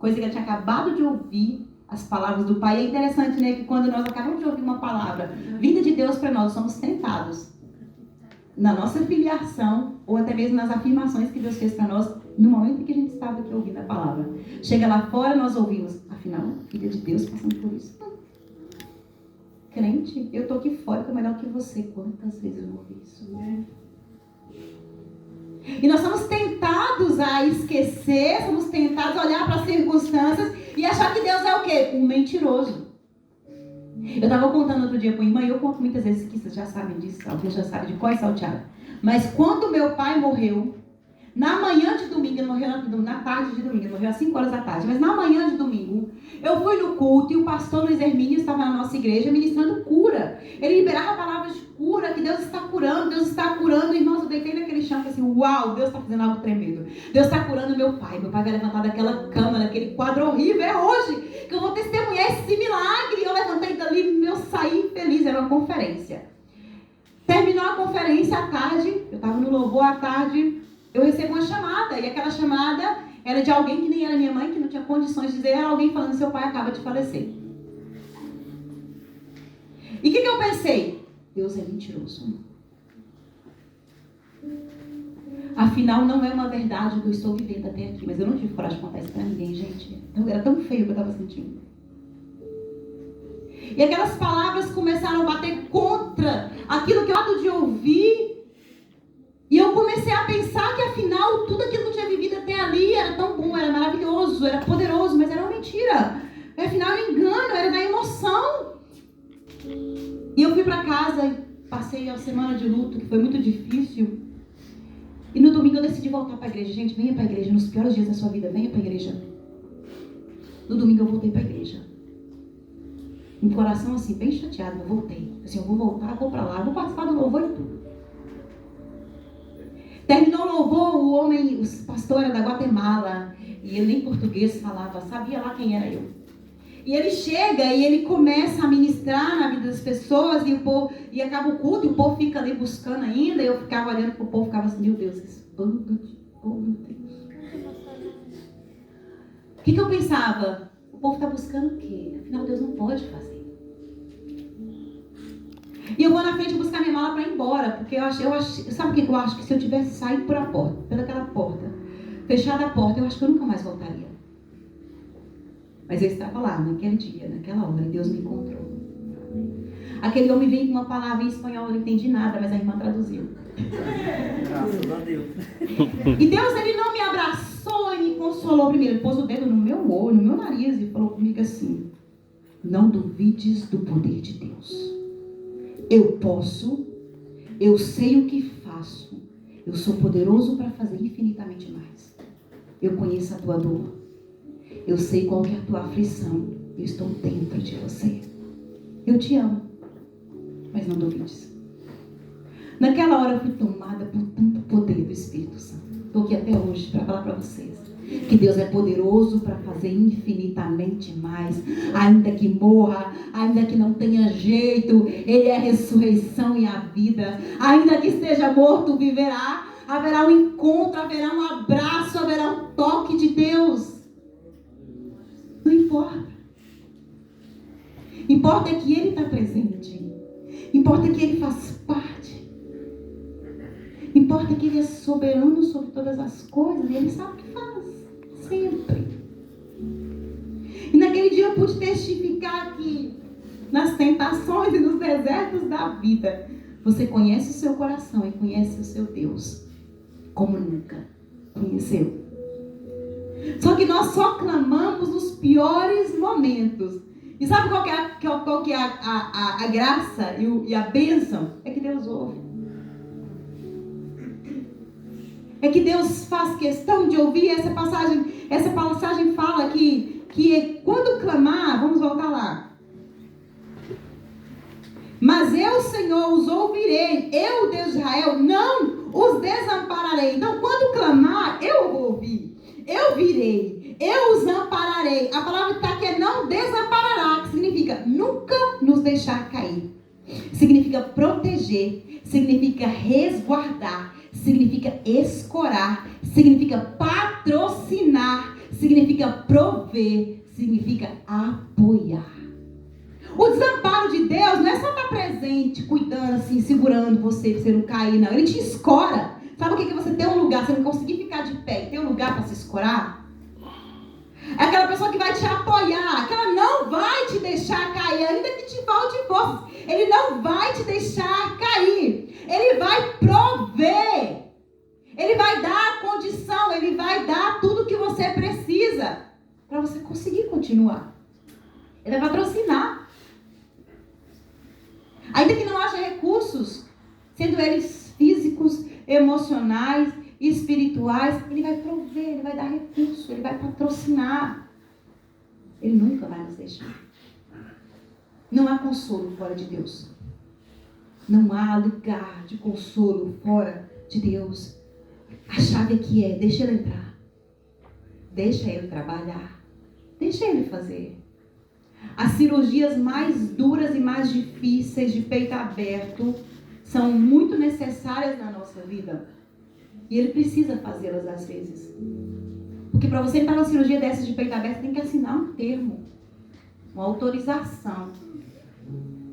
coisa que ela tinha acabado de ouvir, as palavras do Pai. É interessante, né, que quando nós acabamos de ouvir uma palavra vinda de Deus para nós, somos tentados na nossa filiação, ou até mesmo nas afirmações que Deus fez para nós, no momento em que a gente estava aqui ouvindo a palavra. Chega lá fora, nós ouvimos, afinal, filha de Deus passando por isso. Crente, eu estou aqui fora, estou melhor que você. Quantas vezes eu ouvi isso? E nós somos tentados a esquecer, somos tentados a olhar para as circunstâncias e achar que Deus é o quê? Um mentiroso. Eu estava contando outro dia para a irmã, e eu conto muitas vezes que vocês já sabem disso, alguns já sabem de qual é salteado. Mas quando meu pai morreu, na manhã de domingo, ele morreu na tarde de domingo, ele morreu às 5 horas da tarde, mas na manhã de domingo, eu fui no culto e o pastor Luiz Hermínio estava na nossa igreja ministrando cura. Ele liberava palavras de cura, que Deus está curando, Deus está curando. Irmãos, eu deitei naquele chão e falei assim, uau, Deus está fazendo algo tremendo. Deus está curando meu pai. Meu pai vai levantar daquela cama, daquele quadro horrível. É hoje que eu vou testemunhar esse milagre. Eu levantei dali, eu saí feliz, era uma conferência. Terminou a conferência à tarde, eu estava no louvor à tarde, eu recebo uma chamada, e aquela chamada era de alguém que nem era minha mãe, que não tinha condições de dizer, era alguém falando, seu pai acaba de falecer. E o que eu pensei? Deus é mentiroso. Afinal, não é uma verdade que eu estou vivendo até aqui, mas eu não tive coragem de contar isso para ninguém, gente. Então, era tão feio o que eu estava sentindo. E aquelas palavras começaram a bater contra aquilo que eu acabei de ouvir. E eu comecei a pensar que afinal tudo aquilo que eu tinha vivido até ali era tão bom, era maravilhoso, era poderoso, mas era uma mentira. Afinal era um engano, era da emoção. E eu fui para casa e passei a semana de luto, que foi muito difícil. E no domingo eu decidi voltar para a igreja. Gente, venha para a igreja, nos piores dias da sua vida, venha para a igreja. No domingo eu voltei para a igreja. Um coração assim, bem chateado, eu voltei. Assim, eu vou voltar, vou para lá, vou participar do louvor e tudo. Terminou o louvor, o pastor era da Guatemala, e ele nem português falava, sabia lá quem era eu. E ele chega e ele começa a ministrar na vida das pessoas, e acaba o culto, e o povo fica ali buscando ainda, e eu ficava olhando para o povo, ficava assim, meu Deus, esse bando de povo, meu Deus. O que eu pensava? O povo está buscando o quê? Afinal, Deus não pode fazer. E eu vou na frente buscar minha mala para ir embora, porque eu acho, sabe o que eu acho? Que se eu tivesse saído por a porta, pelaquela porta, fechada a porta, eu acho que eu nunca mais voltaria. Mas eu estava lá, naquele dia, naquela hora, e Deus me encontrou. Aquele homem veio com uma palavra em espanhol, eu não entendi nada, mas a irmã traduziu. Graças a Deus. E Deus, ele não me abraçou e me consolou primeiro. Ele pôs o dedo no meu olho, no meu nariz, e falou comigo assim, não duvides do poder de Deus. Eu posso, eu sei o que faço, eu sou poderoso para fazer infinitamente mais. Eu conheço a tua dor, eu sei qual que é a tua aflição, eu estou dentro de você. Eu te amo, mas não duvides. Naquela hora eu fui tomada por tanto poder do Espírito Santo. Estou aqui até hoje para falar para vocês que Deus é poderoso para fazer infinitamente mais, ainda que morra, ainda que não tenha jeito, Ele é a ressurreição e a vida, ainda que esteja morto, viverá, haverá um encontro, haverá um abraço, haverá um toque de Deus. Não importa. Importa é que Ele está presente, importa que Ele faz parte, importa que Ele é soberano sobre todas as coisas e Ele sabe o que faz. Sempre. E naquele dia eu pude testificar que nas tentações e nos desertos da vida, você conhece o seu coração e conhece o seu Deus como nunca conheceu. Só que nós só clamamos nos piores momentos. E sabe qual que é a graça e a bênção? É que Deus ouve. É que Deus faz questão de ouvir. Essa passagem fala que quando clamar, vamos voltar lá. Mas eu, Senhor, os ouvirei. Eu, Deus de Israel, não os desampararei. Então, quando clamar, eu vou ouvir. Eu virei. Eu os ampararei. A palavra que está aqui é não desamparará, que significa nunca nos deixar cair. Significa proteger. Significa resguardar. Significa escorar, significa patrocinar, significa prover, significa apoiar. O desamparo de Deus não é só estar presente, cuidando assim, segurando você, pra você não cair, não. Ele te escora. Sabe o que é você ter um lugar, você não conseguir ficar de pé e ter um lugar para se escorar? É aquela pessoa que vai te apoiar, que ela não vai te deixar cair, ainda que te falte forças. Ele não vai te deixar cair. Ele vai prover. Ele vai dar a condição, ele vai dar tudo que você precisa para você conseguir continuar. Ele vai patrocinar. Ainda que não haja recursos, sendo eles físicos, emocionais, espirituais, ele vai prover, ele vai dar recurso, ele vai patrocinar. Ele nunca vai nos deixar. Não há consolo fora de Deus. Não há lugar de consolo fora de Deus. A chave aqui é, deixa ele entrar. Deixa ele trabalhar. Deixa ele fazer. As cirurgias mais duras e mais difíceis de peito aberto são muito necessárias na nossa vida. E ele precisa fazê-las às vezes. Porque para você entrar numa cirurgia dessas de peito aberto, tem que assinar um termo. Uma autorização.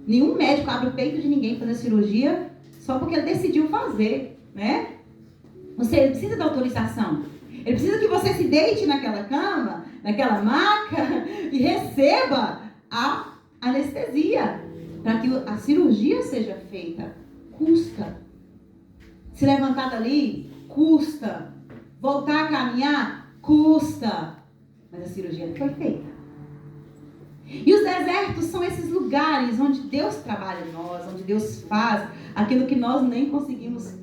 Nenhum médico abre o peito de ninguém para fazer cirurgia só porque ele decidiu fazer, né? Você precisa da autorização. Ele precisa que você se deite naquela cama, naquela maca e receba a anestesia para que a cirurgia seja feita. Custa. Se levantar dali, custa. Voltar a caminhar, custa. Mas a cirurgia não foi feita. E os desertos são esses lugares onde Deus trabalha em nós, onde Deus faz aquilo que nós nem conseguimos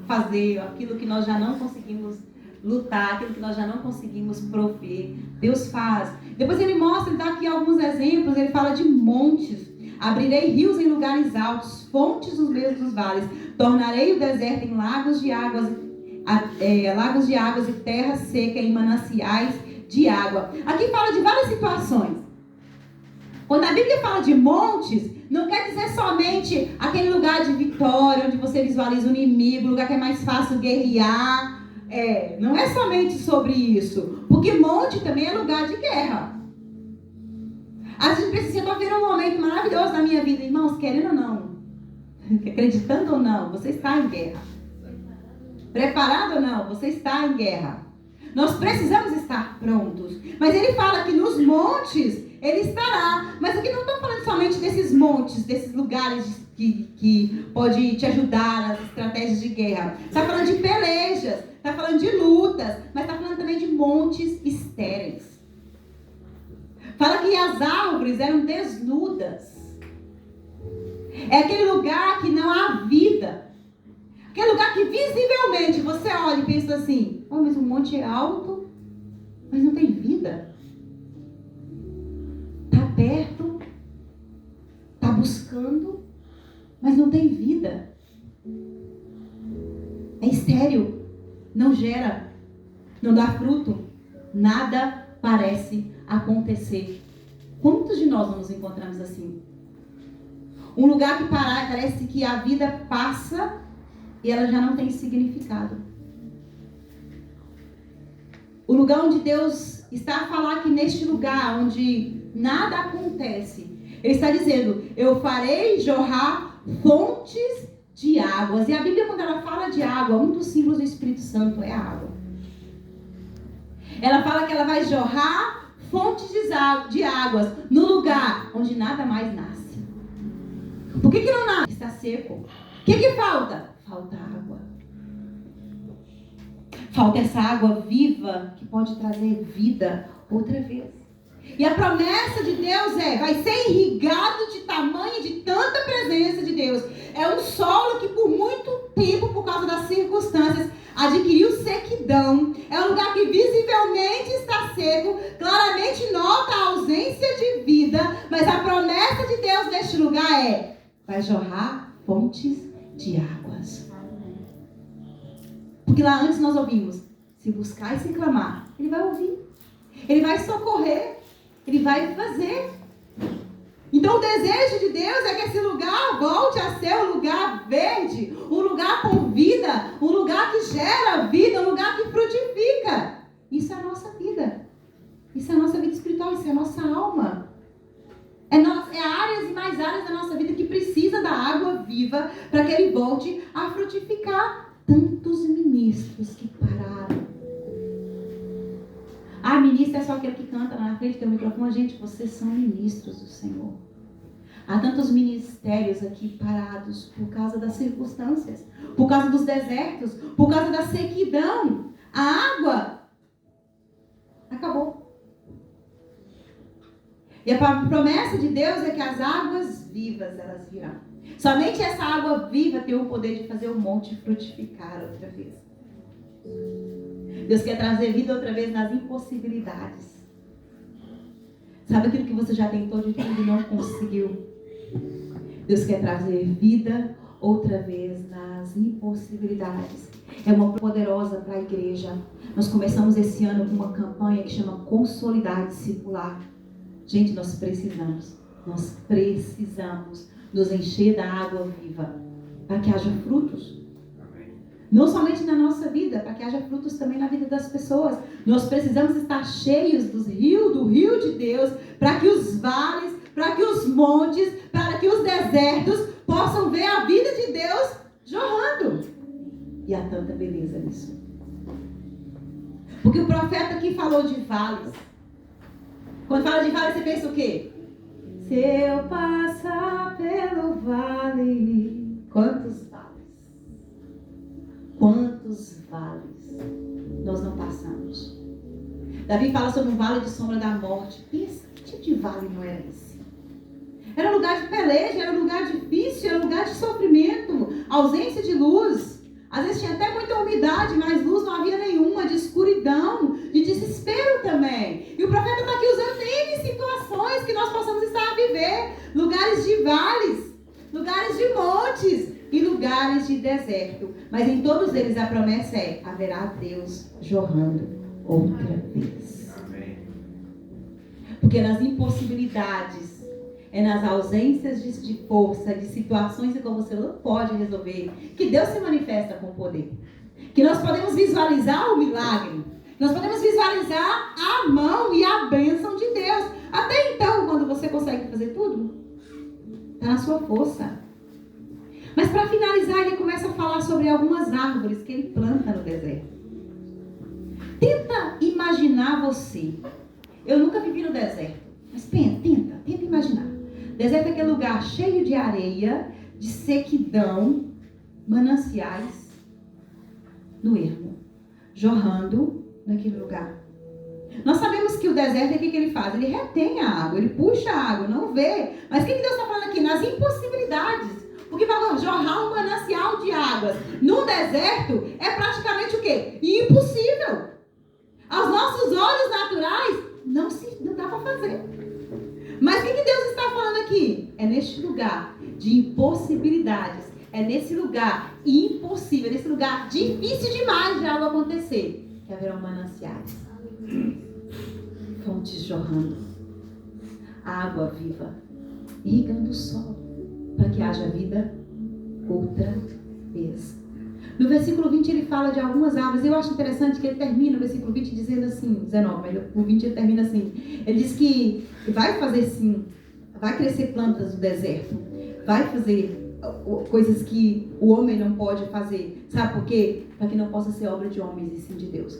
fazer, aquilo que nós já não conseguimos lutar, aquilo que nós já não conseguimos prover. Deus faz. Depois ele mostra, ele dá aqui alguns exemplos, ele fala de montes. Abrirei rios em lugares altos, fontes nos meios dos vales. Tornarei o deserto em lagos de águas e terra seca em mananciais de água. Aqui fala de várias situações. Quando a Bíblia fala de montes, não quer dizer somente aquele lugar de vitória, onde você visualiza o inimigo, lugar que é mais fácil guerrear. Não é somente sobre isso. Porque monte também é lugar de guerra. A gente precisa viver um momento maravilhoso na minha vida. Irmãos, querendo ou não, acreditando ou não, você está em guerra. Preparado ou não, você está em guerra. Nós precisamos estar prontos. Mas ele fala que nos montes ele estará. Mas aqui não estou falando somente desses montes, desses lugares que pode te ajudar nas estratégias de guerra. Está falando de pelejas, está falando de lutas, mas está falando também de montes estéreis. Fala que as árvores eram desnudas. É aquele lugar que não há vida. Aquele lugar que visivelmente você olha e pensa assim, mas o monte é alto, mas não tem vida. Está perto, está buscando, mas não tem vida. É estéril, não gera, não dá fruto, nada parece acontecer. Quantos de nós não nos encontramos assim? Um lugar que parece que a vida passa e ela já não tem significado. O lugar onde Deus está a falar que neste lugar onde nada acontece, Ele está dizendo, eu farei jorrar fontes de águas. E a Bíblia, quando ela fala de água, um dos símbolos do Espírito Santo é a água. Ela fala que ela vai jorrar fontes de águas no lugar onde nada mais nasce. Por que não nasce? Está seco. O que falta? Falta água. Falta essa água viva que pode trazer vida outra vez. E a promessa de Deus vai ser irrigado de tamanho, de tanta presença de Deus. É um solo que por muito tempo, por causa das circunstâncias, adquiriu sequidão. É um lugar que visivelmente está seco, claramente nota a ausência de vida, mas a promessa de Deus neste lugar vai jorrar fontes de águas. Porque lá antes nós ouvimos, se buscar e se clamar, Ele vai ouvir, Ele vai socorrer, Ele vai fazer. Então o desejo de Deus é que esse lugar volte a ser um lugar verde, um lugar com vida, um lugar que gera vida, um lugar que frutifica. Isso é a nossa vida. Isso é a nossa vida espiritual, isso é a nossa alma. É áreas e mais áreas da nossa vida que precisa da água viva para que ele volte a frutificar. Tantos ministros que pararam. Ah, ministro é só aquele que canta lá na frente, tem o microfone. Gente, vocês são ministros do Senhor. Há tantos ministérios aqui parados por causa das circunstâncias, por causa dos desertos, por causa da sequidão. A água acabou. E a promessa de Deus é que as águas vivas, elas virão. Somente essa água viva tem o poder de fazer o monte frutificar outra vez. Deus quer trazer vida outra vez nas impossibilidades. Sabe aquilo que você já tentou de tudo e não conseguiu? Deus quer trazer vida outra vez nas impossibilidades. É uma poderosa para a igreja. Nós começamos esse ano com uma campanha que chama Consolidar Discipular. Gente, nós precisamos nos encher da água viva para que haja frutos. Não somente na nossa vida, para que haja frutos também na vida das pessoas. Nós precisamos estar cheios do rio de Deus, para que os vales, para que os montes, para que os desertos possam ver a vida de Deus jorrando. E há tanta beleza nisso. Porque o profeta aqui falou de vales. Quando fala de vale, você pensa o quê? Se eu passar pelo vale. Quantos vales? Quantos vales nós não passamos? Davi fala sobre um vale de sombra da morte. Pensa, que tipo de vale não era esse? Era um lugar de peleja, era um lugar difícil, era um lugar de sofrimento, ausência de luz. Às vezes tinha até muita umidade, mas luz não havia nenhuma, de escuridão, de desespero também. E o profeta está aqui usando N situações que nós possamos estar a viver. Lugares de vales, lugares de montes e lugares de deserto. Mas em todos eles a promessa é: haverá Deus jorrando outra vez. Amém. Porque nas impossibilidades, é nas ausências de força, de situações em que você não pode resolver, que Deus se manifesta com poder. Que nós podemos visualizar o milagre. Nós podemos visualizar a mão e a bênção de Deus. Até então, quando você consegue fazer tudo, está na sua força. Mas para finalizar, ele começa a falar sobre algumas árvores que ele planta no deserto. Tenta imaginar você. Eu nunca vivi no deserto. Mas tenta imaginar. Deserto é aquele lugar cheio de areia, de sequidão, mananciais no ermo, jorrando naquele lugar. Nós sabemos que o deserto é o que ele faz? Ele retém a água, ele puxa a água, não vê. Mas o que Deus está falando aqui? Nas impossibilidades. Porque vai jorrar um manancial de águas no deserto é praticamente o quê? Impossível. Aos nossos olhos naturais, não dá para fazer. Mas o que Deus está falando aqui? É neste lugar de impossibilidades. É nesse lugar impossível, nesse lugar difícil demais de algo acontecer, que haverão mananciais. Fontes jorrando. Água viva. Irrigando o solo. Para que haja vida outra vez. No versículo 20 ele fala de algumas árvores. Eu acho interessante que ele termina o versículo 20 dizendo assim, 19, mas o 20 ele termina assim. Ele diz que vai fazer sim, vai crescer plantas no deserto, vai fazer coisas que o homem não pode fazer. Sabe por quê? Para que não possa ser obra de homens e sim de Deus.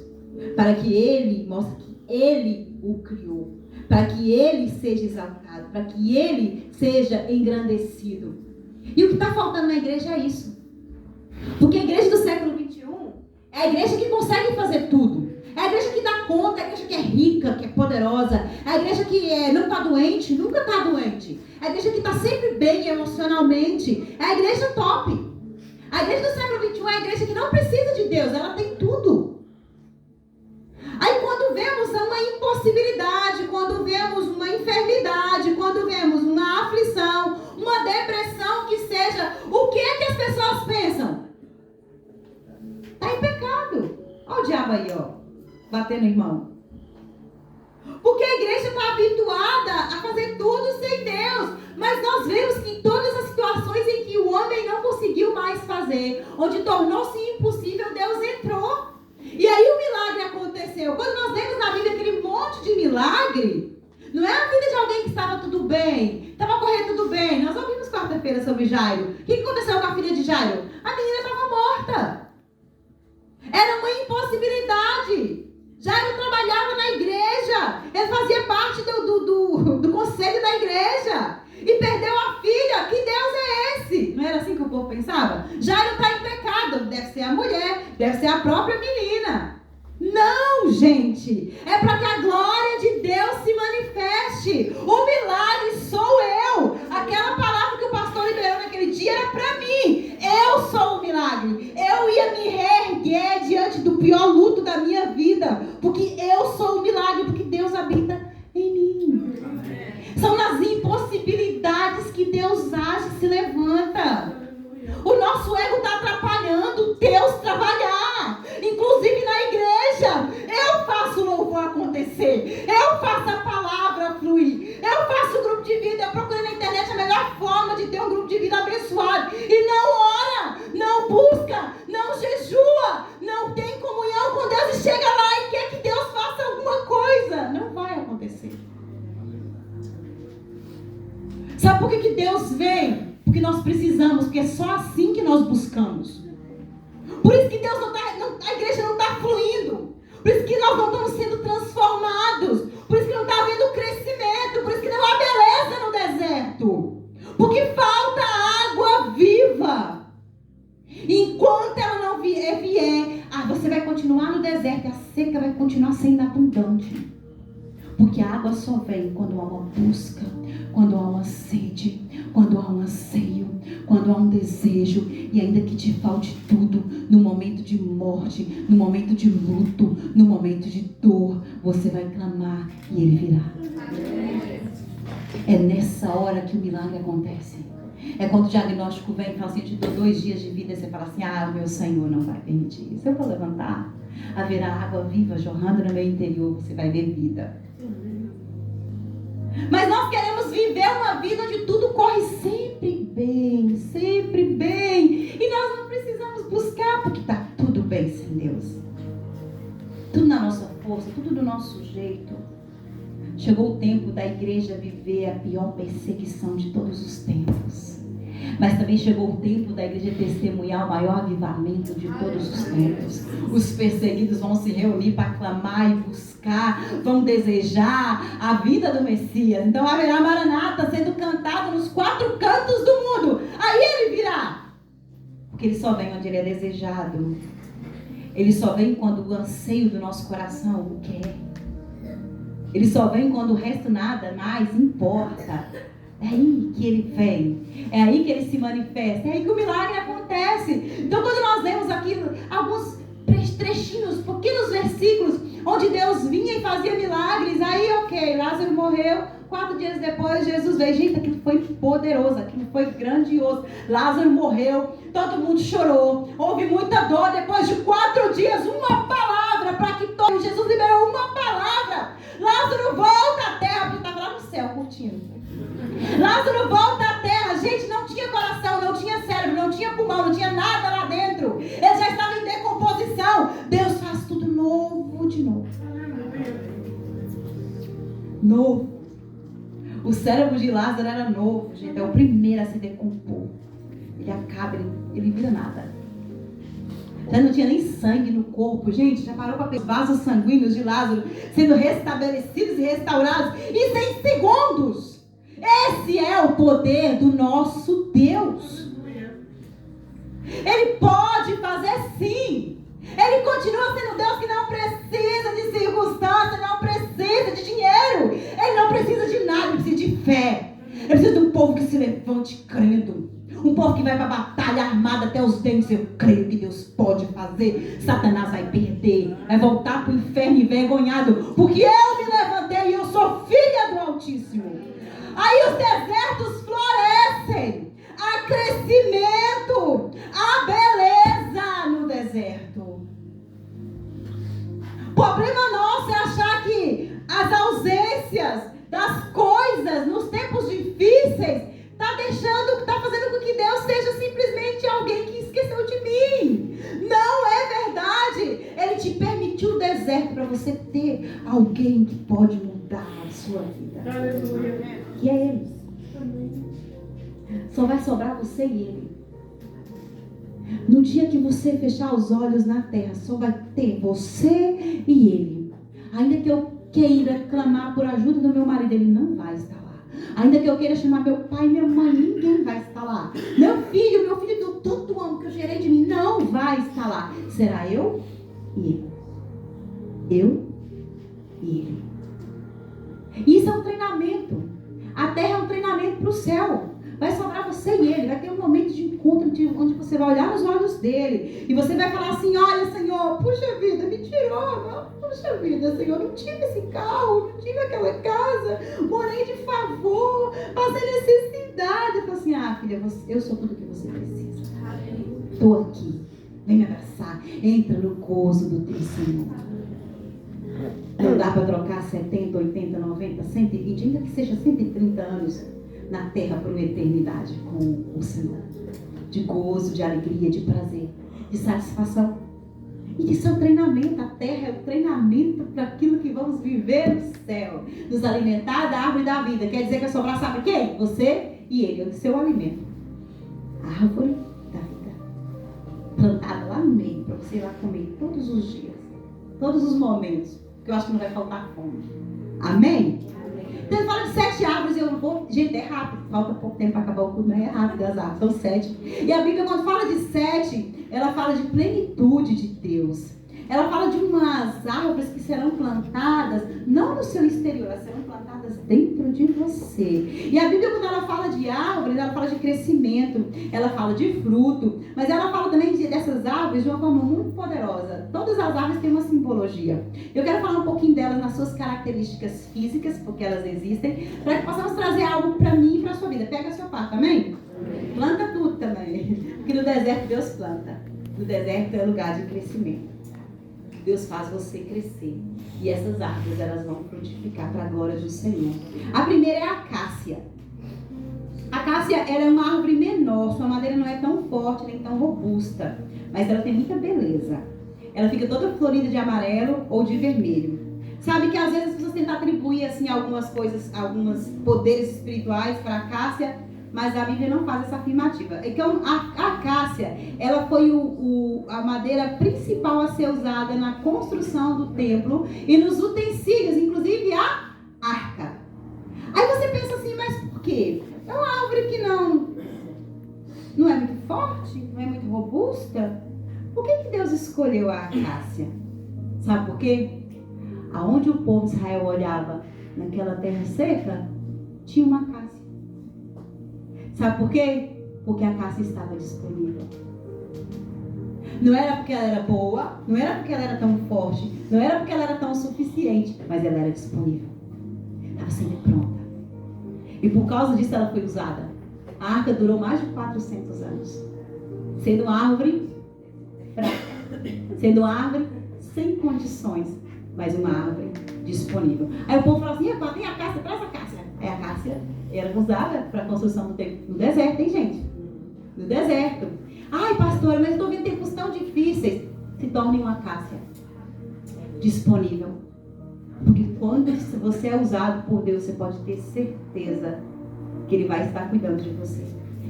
Para que ele mostre que ele o criou. Para que ele seja exaltado, para que ele seja engrandecido. E o que está faltando na igreja é isso. Porque a igreja do século XXI é a igreja que consegue fazer tudo. É a igreja que dá conta, é a igreja que é rica, que é poderosa. É a igreja que não está doente, nunca está doente. É a igreja que está sempre bem emocionalmente. É a igreja top. A igreja do século XXI é a igreja que não precisa de Deus, ela tem tudo. Aí quando vemos uma impossibilidade, quando vemos uma enfermidade, quando vemos uma aflição, uma depressão que seja, o que é que as pessoas pensam? Está em pecado. Olha o diabo aí, ó, batendo irmão. Porque a igreja está habituada a fazer tudo sem Deus. Mas nós vemos que em todas as situações em que o homem não conseguiu mais fazer, onde tornou-se impossível, Deus entrou. E aí o milagre aconteceu. aconteceu. Quando nós lemos na Bíblia aquele monte de milagre, não é a vida de alguém que estava tudo bem, estava correndo tudo bem. Nós ouvimos quarta-feira sobre Jairo. O que aconteceu com a filha de Jairo? A menina estava morta. Era uma impossibilidade. Jairo trabalhava na igreja. Ele fazia parte do conselho da igreja. E perdeu a filha. Que Deus é esse? Não era assim que o povo pensava? Jairo está em pecado. Deve ser a mulher. Deve ser a própria menina. Não, gente. É para que a glória de Deus se manifeste. O milagre sou eu. Aquela palavra que o pastor liberou naquele dia era para mim. Eu sou o milagre. Eu ia me reerguer diante do pior luto da minha vida. Porque eu sou o milagre. Porque Deus habita em mim. São nas impossibilidades que Deus age e se levanta. O nosso ego está atrapalhando Deus trabalhar. Inclusive na igreja. Eu faço o louvor acontecer. Eu faço a palavra fluir. Eu faço o grupo de vida. Eu procurei na internet a melhor forma de ter um grupo de vida abençoado. E não ora, não busca, não jejua, não tem comunhão com Deus. E chega lá e quer que Deus faça alguma coisa. Não vai acontecer. Sabe por que Deus vem? Porque nós precisamos, porque é só assim que nós buscamos. Por isso que Deus a igreja não está fluindo. Por isso que nós não estamos sendo transformados. Por isso que não está havendo crescimento. Por isso que não há beleza no deserto. Porque falta água viva. Enquanto ela não vier, você vai continuar no deserto. E a seca vai continuar sendo abundante. Porque a água só vem quando há uma busca, quando há uma sede, quando há um anseio, quando há um desejo. E ainda que te falte tudo, no momento de morte, no momento de luto, no momento de dor, você vai clamar e ele virá. É nessa hora que o milagre acontece. É quando o diagnóstico vem e fala assim, eu te dou 2 dias de vida, e você fala assim, o meu Senhor não vai permitir isso. Eu vou levantar, haverá água viva jorrando no meu interior, você vai ver vida. Mas nós queremos viver uma vida onde tudo corre sempre bem, sempre bem. E nós não precisamos buscar, porque está tudo bem sem Deus. Tudo na nossa força, tudo do nosso jeito. Chegou o tempo da igreja viver a pior perseguição de todos os tempos. Mas também chegou o tempo da igreja testemunhar o maior avivamento de todos os tempos. Os perseguidos vão se reunir para clamar e buscar, vão desejar a vida do Messias. Então haverá Maranata sendo cantada nos 4 cantos do mundo. Aí ele virá. Porque ele só vem onde ele é desejado. Ele só vem quando o anseio do nosso coração o quer. Ele só vem quando o resto nada mais importa. É aí que ele vem, é aí que ele se manifesta, é aí que o milagre acontece. Então quando nós lemos aqui alguns trechinhos, pequenos versículos, onde Deus vinha e fazia milagres, aí ok, Lázaro morreu, 4 dias depois Jesus veio. Gente, aquilo foi poderoso, aquilo foi grandioso. Lázaro morreu, todo mundo chorou, houve muita dor. Depois de 4 dias, uma palavra para que todo... Jesus liberou uma palavra. Lázaro volta à terra, porque estava lá no céu curtindo. Lázaro volta à terra. Gente, não tinha coração, não tinha cérebro, não tinha pulmão, não tinha nada lá dentro. Ele já estava em decomposição. Deus faz tudo novo de novo. Novo. O cérebro de Lázaro era novo, gente. É o primeiro a se decompor. Ele acaba, ele vira nada. Já não tinha nem sangue no corpo. Gente, já parou para ver os vasos sanguíneos de Lázaro sendo restabelecidos e restaurados? Isso em segundos. Esse é o poder do nosso Deus. Ele pode fazer sim. Ele continua sendo Deus que não precisa de circunstância, não precisa de dinheiro. Ele não precisa de nada, ele precisa de fé. Ele precisa de um povo que se levante crendo. Um povo que vai para a batalha armada até os dentes. Eu creio que Deus pode fazer. Satanás vai perder, vai voltar para o inferno envergonhado, porque eu me levantei e eu sou filha do Altíssimo. Aí os desertos florescem. Há crescimento. Há beleza no deserto. O problema nosso é achar que as ausências das coisas nos tempos difíceis está fazendo com que Deus seja simplesmente alguém que esqueceu de mim. Não é verdade. Ele te permitiu o deserto para você sua vida. Aleluia. Que é Ele. Só vai sobrar você e Ele. No dia que você fechar os olhos na terra, só vai ter você e Ele. Ainda que eu queira clamar por ajuda do meu marido, ele não vai estar lá. Ainda que eu queira chamar meu pai e minha mãe, ninguém vai estar lá. Meu filho que eu tanto amo, que eu gerei de mim, não vai estar lá. Será eu e Ele. Eu e Ele. Isso é um treinamento. A terra é um treinamento para o céu. Vai sobrar você e Ele. Vai ter um momento de encontro onde você vai olhar nos olhos dele. E você vai falar assim: olha, Senhor, puxa vida, me tirou. Não, puxa vida, Senhor, não tive esse carro, não tive aquela casa. Morei de favor, passei necessidade. Eu falo assim: ah, filha, eu sou tudo que você precisa. Estou aqui. Vem me abraçar. Entra no gozo do teu Senhor. Não dá para trocar 70, 80, 90, 120, ainda que seja 130 anos na terra por uma eternidade com o Senhor. De gozo, de alegria, de prazer, de satisfação. E isso é um treinamento. A terra é um treinamento para aquilo que vamos viver no céu. Nos alimentar da árvore da vida. Quer dizer que vai sobrar, sabe quem? Você e Ele, é o seu alimento. A árvore da vida. Plantada lá no meio, para você ir lá comer todos os dias. Todos os momentos. Que eu acho que não vai faltar fome. Amém? Então ele fala de 7 árvores, eu não vou... Gente, é rápido, falta pouco tempo para acabar o culto, mas é rápido as árvores, são 7. E a Bíblia, quando fala de 7, ela fala de plenitude de Deus. Ela fala de umas árvores que serão plantadas, não no seu exterior, elas serão plantadas dentro de você. E a Bíblia, quando ela fala de árvores, ela fala de crescimento, ela fala de fruto, mas ela fala também dessas árvores de uma forma muito poderosa. Todas as árvores têm uma simbologia. Eu quero falar um pouquinho delas nas suas características físicas, porque elas existem, para que possamos trazer algo para mim e para a sua vida. Pega a sua parte, amém? Planta tudo também, porque no deserto Deus planta. No deserto é lugar de crescimento. Deus faz você crescer. E essas árvores, elas vão frutificar para a glória do Senhor. A primeira é a acácia. A acácia, ela é uma árvore menor. Sua madeira não é tão forte, nem tão robusta. Mas ela tem muita beleza. Ela fica toda florida de amarelo ou de vermelho. Sabe que às vezes as pessoas tentam atribuir assim, algumas coisas, alguns poderes espirituais para a acácia, mas a Bíblia não faz essa afirmativa. Então, a acácia, ela foi a madeira principal a ser usada na construção do templo e nos utensílios, inclusive a arca. Aí você pensa assim, mas por quê? É uma árvore que não é muito forte, não é muito robusta. Por que Deus escolheu a acácia? Sabe por quê? Aonde o povo de Israel olhava naquela terra seca, tinha uma acácia. Sabe por quê? Porque a acácia estava disponível. Não era porque ela era boa, não era porque ela era tão forte, não era porque ela era tão suficiente, mas ela era disponível. Estava sempre pronta. E por causa disso ela foi usada. A arca durou mais de 400 anos. Sendo uma árvore fraca. Sendo uma árvore sem condições, mas uma árvore disponível. Aí o povo falou assim, tem a acácia, traz a acácia. Aí a acácia era usada para a construção do templo. No deserto, tem gente? No deserto. Ai, pastora, mas eu estou vendo tempos tão difíceis. Se torne uma acácia disponível. Porque quando você é usado por Deus, você pode ter certeza que Ele vai estar cuidando de você.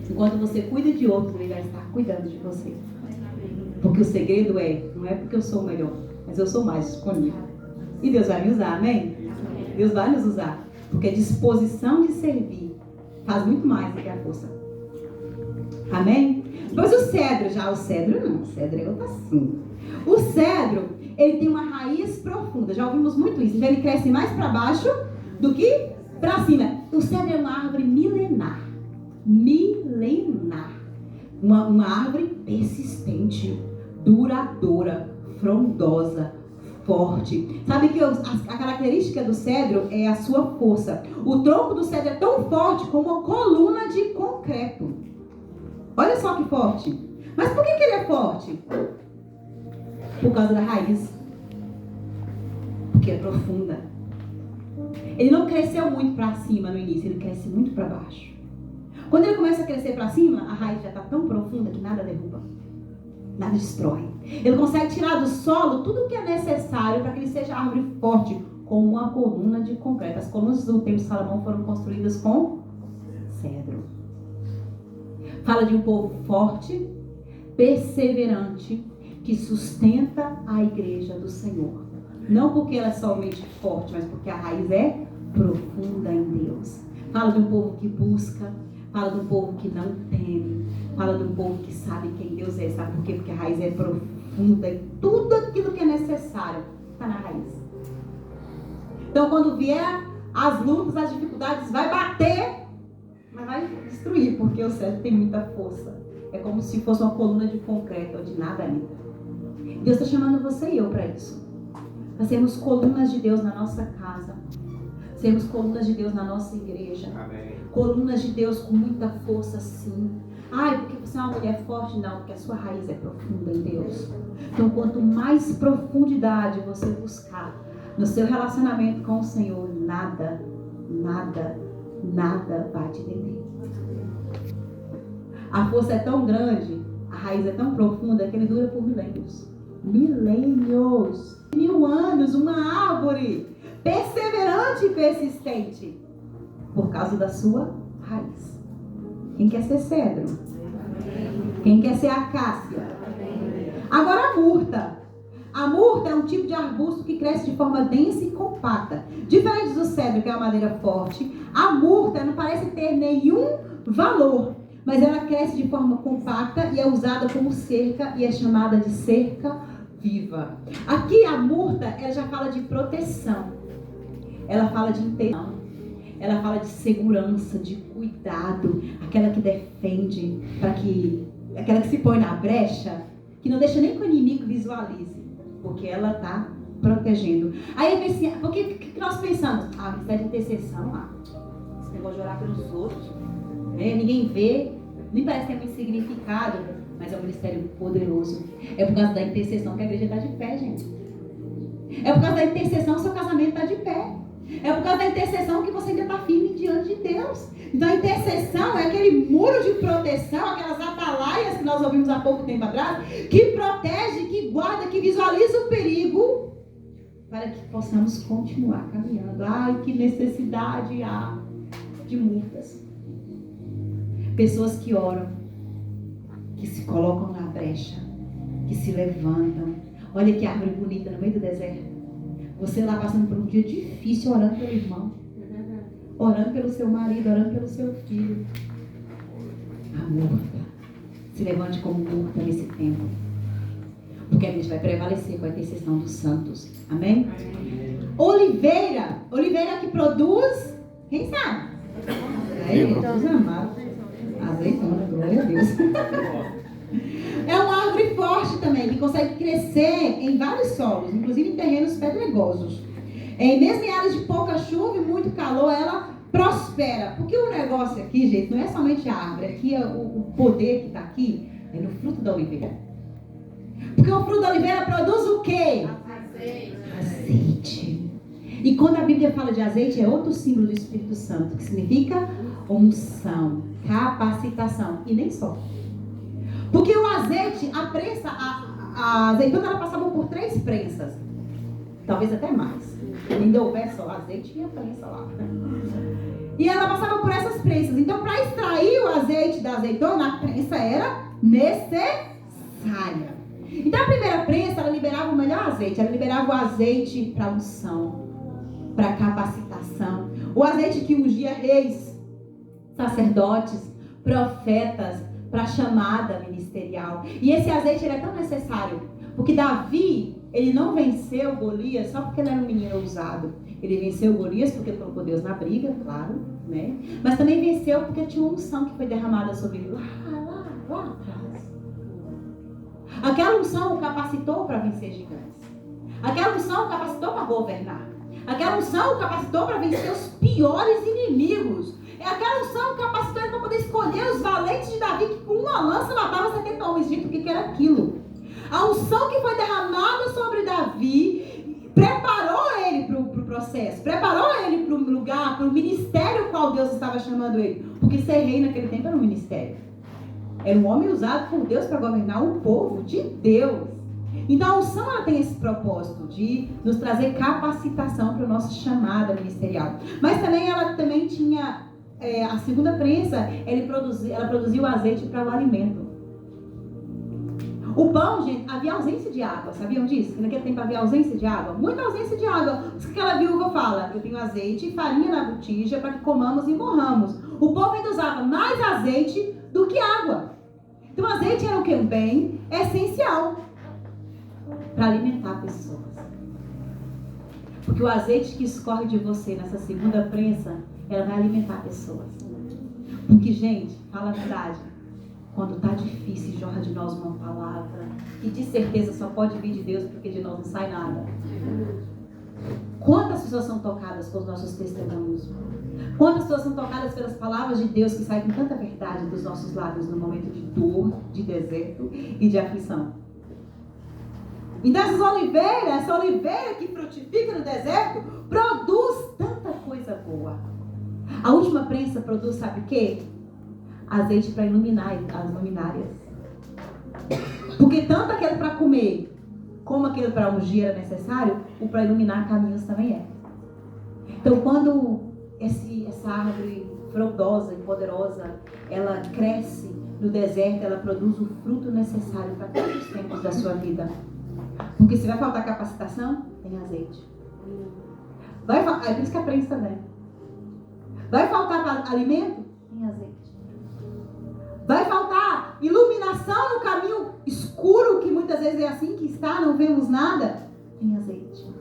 Enquanto você cuida de outros, Ele vai estar cuidando de você. Porque o segredo não é porque eu sou o melhor, mas eu sou mais disponível. E Deus vai me usar, amém? Deus vai nos usar. Porque a disposição de servir faz muito mais do que a força. Amém? Pois o cedro não, o cedro é outro assunto. O cedro, ele tem uma raiz profunda, já ouvimos muito isso. Então ele cresce mais para baixo do que para cima. O cedro é uma árvore milenar. Milenar. Uma árvore persistente, duradoura, frondosa, forte. Sabe que a característica do cedro é a sua força. O tronco do cedro é tão forte como uma coluna de concreto. Olha só que forte. Mas por que ele é forte? Por causa da raiz. Porque é profunda. Ele não cresceu muito para cima no início, ele cresce muito para baixo. Quando ele começa a crescer para cima, a raiz já está tão profunda que nada derruba. Nada destrói. Ele consegue tirar do solo tudo o que é necessário para que ele seja árvore forte, como uma coluna de concreto. As colunas do Templo de Salomão foram construídas com cedro. Fala de um povo forte, perseverante, que sustenta a igreja do Senhor. Não porque ela é somente forte, mas porque a raiz é profunda em Deus. Fala de um povo que busca, fala de um povo que não teme, fala de um povo que sabe quem Deus é. Sabe por quê? Porque a raiz é profunda e tudo aquilo que é necessário está na raiz. Então, quando vier as lutas, as dificuldades, vai bater, mas vai destruir, porque o céu tem muita força. É como se fosse uma coluna de concreto, onde nada entra. Deus está chamando você e eu para isso. Para sermos colunas de Deus na nossa casa. Sermos colunas de Deus na nossa igreja. Amém. Colunas de Deus com muita força, sim. Ai, porque você é uma mulher forte? Não, porque a sua raiz é profunda em Deus. Então, quanto mais profundidade você buscar no seu relacionamento com o Senhor, nada vai te deter. A força é tão grande, a raiz é tão profunda que ele dura por milênios. 1000 anos, uma árvore perseverante e persistente por causa da sua raiz. Quem quer ser cedro? Quem quer ser acácia? Agora a murta. A murta é um tipo de arbusto que cresce de forma densa e compacta. Diferente do cedro, que é uma madeira forte, a murta não parece ter nenhum valor, mas ela cresce de forma compacta e é usada como cerca e é chamada de cerca viva. Aqui a murta, ela já fala de proteção. Ela fala de intenção. Ela fala de segurança, de cuidado. Aquela que defende, aquela que se põe na brecha, que não deixa nem que o inimigo visualize. Porque ela está protegendo. Aí, o que nós pensamos? Ministério de intercessão, esse negócio de orar pelos outros. Ninguém vê, nem parece ter muito significado, mas é um ministério poderoso. É por causa da intercessão que a igreja está de pé, gente. É por causa da intercessão que o seu casamento está de pé. É por causa da intercessão que você ainda está firme diante de Deus. Então a intercessão é aquele muro de proteção, aquelas atalaias que nós ouvimos há pouco tempo atrás, que protege, que guarda, que visualiza o perigo, para que possamos continuar caminhando. Ai, que necessidade há de murtas. Pessoas que oram, que se colocam na brecha, que se levantam. Olha que árvore bonita no meio do deserto. Você lá passando por um dia difícil, orando pelo irmão, orando pelo seu marido, orando pelo seu filho. A murta. Se levante como murta nesse tempo. Porque a gente vai prevalecer com a intercessão dos santos. Amém? Oliveira. Oliveira que produz, quem sabe? Jesus amado. Azeitona, glória a Deus. É uma árvore forte também, que consegue crescer em vários solos, inclusive em terrenos pedregosos. Mesmo em áreas de pouca chuva e muito calor, ela prospera. Porque o negócio aqui, gente, não é somente a árvore. Aqui é o poder que está aqui, é no fruto da oliveira. Porque o fruto da oliveira produz o quê? Azeite. E quando a Bíblia fala de azeite, é outro símbolo do Espírito Santo, que significa unção, capacitação. E nem só. Porque o azeite, a prensa, a azeitona, ela passava por 3 prensas. Talvez até mais. Ainda houvesse só azeite e a prensa lá. E ela passava por essas prensas. Então, para extrair o azeite da azeitona, a prensa era necessária. Então, a primeira prensa, ela liberava o melhor azeite. Ela liberava o azeite para unção, para capacitação. O azeite que ungia reis, sacerdotes, profetas, para a chamada ministerial. E esse azeite ele é tão necessário, porque Davi, ele não venceu Golias só porque ele era um menino ousado. Ele venceu Golias porque colocou Deus na briga, claro, né? Mas também venceu porque tinha uma unção que foi derramada sobre ele lá atrás. Aquela unção o capacitou para vencer gigantes. Aquela unção o capacitou para governar. Aquela unção o capacitou para vencer os piores inimigos. Aquela unção capacitou ele para poder escolher os valentes de Davi, que com uma lança matava 70 homens. Gente, o que era aquilo? A unção que foi derramada sobre Davi preparou ele para o processo, preparou ele para o lugar, para o ministério ao qual Deus estava chamando ele. Porque ser rei naquele tempo era um ministério. Era um homem usado por Deus para governar o povo de Deus. Então a unção ela tem esse propósito de nos trazer capacitação para o nosso chamado ministerial. Mas também ela também tinha a segunda prensa, ela produziu o azeite para o alimento. O pão, gente, havia ausência de água, sabiam disso? Que naquele tempo havia ausência de água, muita ausência de água. Por isso que aquela viúva fala, eu tenho azeite e farinha na botija para que comamos e morramos. O povo ainda usava mais azeite do que água. Então o azeite era o que? Um bem essencial para alimentar pessoas. Porque o azeite que escorre de você nessa segunda prensa, ela vai alimentar pessoas. Porque, gente, fala a verdade, quando está difícil, jorra de nós uma palavra que de certeza só pode vir de Deus, porque de nós não sai nada. Quantas pessoas são tocadas com os nossos testemunhos? Quantas pessoas são tocadas pelas palavras de Deus que saem com tanta verdade dos nossos lábios no momento de dor, de deserto e de aflição? Então essa oliveira que frutifica no deserto, produz tanta coisa boa. A última prensa produz, sabe o quê? Azeite para iluminar as luminárias. Porque tanto aquele para comer, como aquele para ungir era necessário, o para iluminar caminhos também é. Então quando essa árvore frondosa e poderosa, ela cresce no deserto, ela produz o fruto necessário para todos os tempos da sua vida. Porque se vai faltar capacitação, tem azeite. É por isso que a prensa também. Vai faltar alimento? Tem azeite. Vai faltar iluminação no caminho escuro, que muitas vezes é assim que está, não vemos nada? Tem azeite.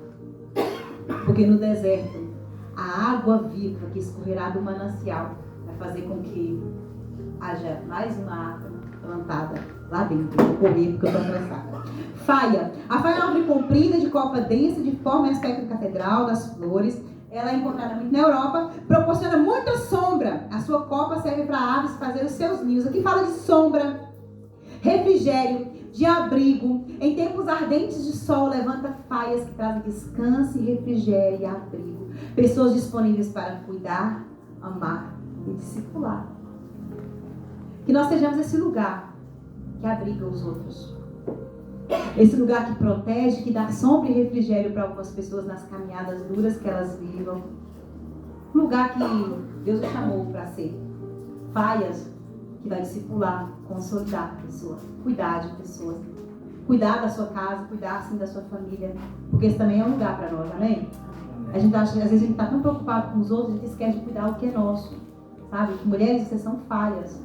Porque no deserto, a água viva que escorrerá do manancial vai fazer com que haja mais uma árvore plantada lá dentro. Eu vou correr porque eu estou apressada. Faia. A faia é uma árvore comprida, de copa densa, de forma e aspecto de catedral, das flores. Ela é encontrada muito na Europa, proporciona muita sombra. A sua copa serve para aves fazer os seus ninhos. Aqui fala de sombra, refrigério, de abrigo. Em tempos ardentes de sol, levanta faias que trazem descanso e refrigério e abrigo. Pessoas disponíveis para cuidar, amar e discipular. Que nós sejamos esse lugar que abriga os outros. Esse lugar que protege, que dá sombra e refrigério para algumas pessoas nas caminhadas duras que elas vivam. Um lugar que Deus nos chamou para ser. Faias que vai discipular, consolidar pessoas, cuidar de pessoas. Cuidar da sua casa, cuidar assim da sua família. Porque esse também é um lugar para nós, amém? A gente acha, às vezes a gente está tão preocupado com os outros, a gente esquece de cuidar o que é nosso. Sabe? Mulheres, vocês são faias.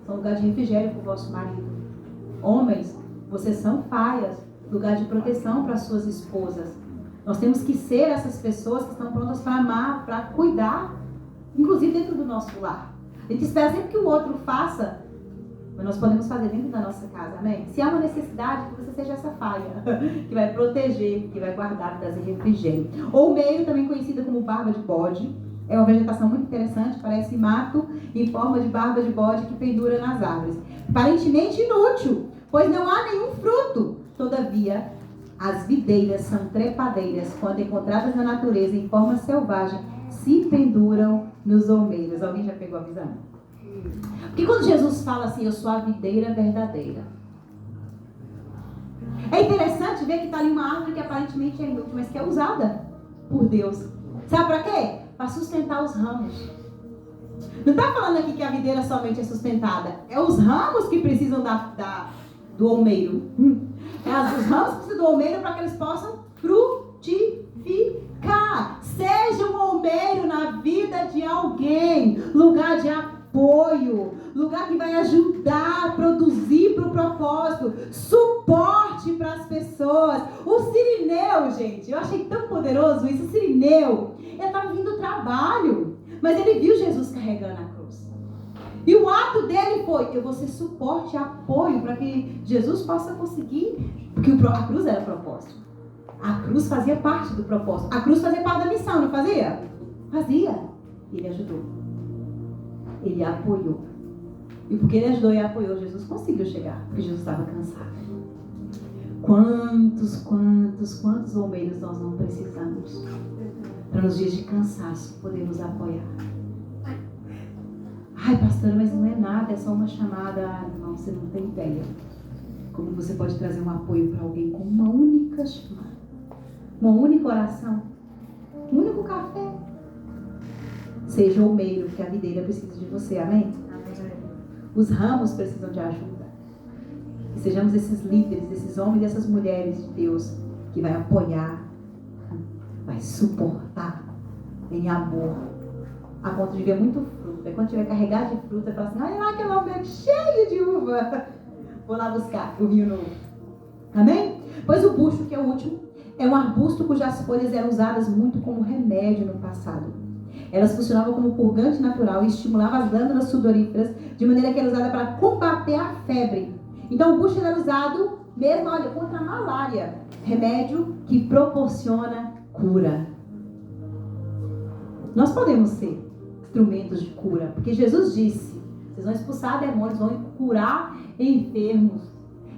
São lugar de refrigério para o vosso marido. Homens, vocês são faias, lugar de proteção para as suas esposas. Nós temos que ser essas pessoas que estão prontas para amar, para cuidar, inclusive dentro do nosso lar. A gente espera sempre que o outro faça, mas nós podemos fazer dentro da nossa casa, amém? Se há uma necessidade, que você seja essa faia, que vai proteger, que vai guardar, trazer refrigério. Ou meio, também conhecida como barba de bode, é uma vegetação muito interessante, parece mato em forma de barba de bode que pendura nas árvores. Aparentemente inútil, pois não há nenhum fruto. Todavia, as videiras são trepadeiras, quando encontradas na natureza em forma selvagem, se penduram nos olmeiros. Alguém já pegou a visão? Porque quando Jesus fala assim, eu sou a videira verdadeira, é interessante ver que está ali uma árvore que aparentemente é inútil, mas que é usada por Deus. Sabe para quê? Para sustentar os ramos. Não está falando aqui que a videira somente é sustentada. É os ramos que precisam do olmeiro. Os ramos precisam do olmeiro para que eles possam frutificar. Seja um olmeiro na vida de alguém. Lugar de apoio. Lugar que vai ajudar a produzir para o propósito. Suporte para as pessoas. O Cirineu, gente, eu achei tão poderoso isso. O Cirineu, ele estava vindo do trabalho, mas ele viu Jesus carregando a cruz. E o ato dele foi, eu vou ser suporte e apoio para que Jesus possa conseguir, porque a cruz era propósito. A cruz fazia parte do propósito. A cruz fazia parte da missão, não fazia? Fazia. Ele ajudou. Ele apoiou. E porque ele ajudou e apoiou, Jesus conseguiu chegar, porque Jesus estava cansado. Quantos olmeiros nós não precisamos para nos dias de cansaço poder nos apoiar? Ai, pastora, mas não é nada, é só uma chamada. Ah, irmão, você não tem ideia. como você pode trazer um apoio para alguém com uma única chamada, uma única oração, um único café. Seja o meio, porque a videira precisa de você, amém? Os ramos precisam de ajuda. E sejamos esses líderes, esses homens e essas mulheres de Deus que vai apoiar, vai suportar em amor, a ponto de ver muito fruto. E quando tiver carregado de fruta, fala assim, olha lá aquele albergue cheio de uva. Vou lá buscar o vinho novo. Amém? Pois o bucho, que é o último, é um arbusto cujas folhas eram usadas muito como remédio no passado. Elas funcionavam como purgante natural e estimulavam as glândulas sudoríferas, de maneira que era usada para combater a febre. Então o bucho era usado mesmo, olha, contra a malária. Remédio que proporciona cura. Nós podemos ser instrumentos de cura, porque Jesus disse, vocês vão expulsar demônios, vão curar enfermos.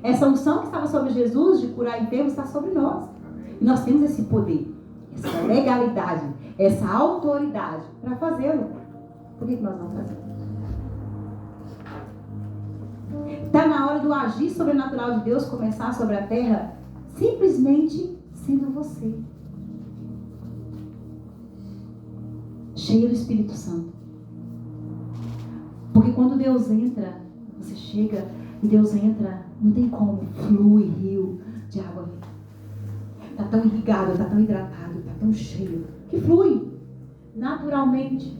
Essa unção que estava sobre Jesus de curar enfermos está sobre nós. E nós temos esse poder, essa legalidade, essa autoridade para fazê-lo. Por que nós não fazemos? Está na hora do agir sobrenatural de Deus começar sobre a terra, simplesmente sendo você. Cheio do Espírito Santo. Porque quando Deus entra, você chega e Deus entra, não tem como, flui rio de água viva. Está tão irrigado, está tão hidratado, está tão cheio, que flui naturalmente.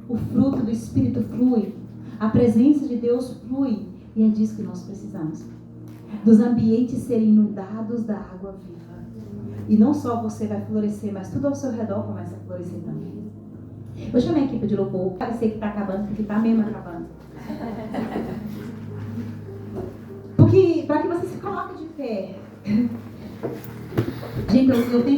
O fruto do Espírito flui, a presença de Deus flui, e é disso que nós precisamos. Dos ambientes serem inundados da água viva. E não só você vai florescer, mas tudo ao seu redor começa a florescer também. Vou chamar a equipe de louvor. Parecer que está acabando, porque está mesmo acabando. Porque, para que você se coloque de pé. Gente, eu tentei.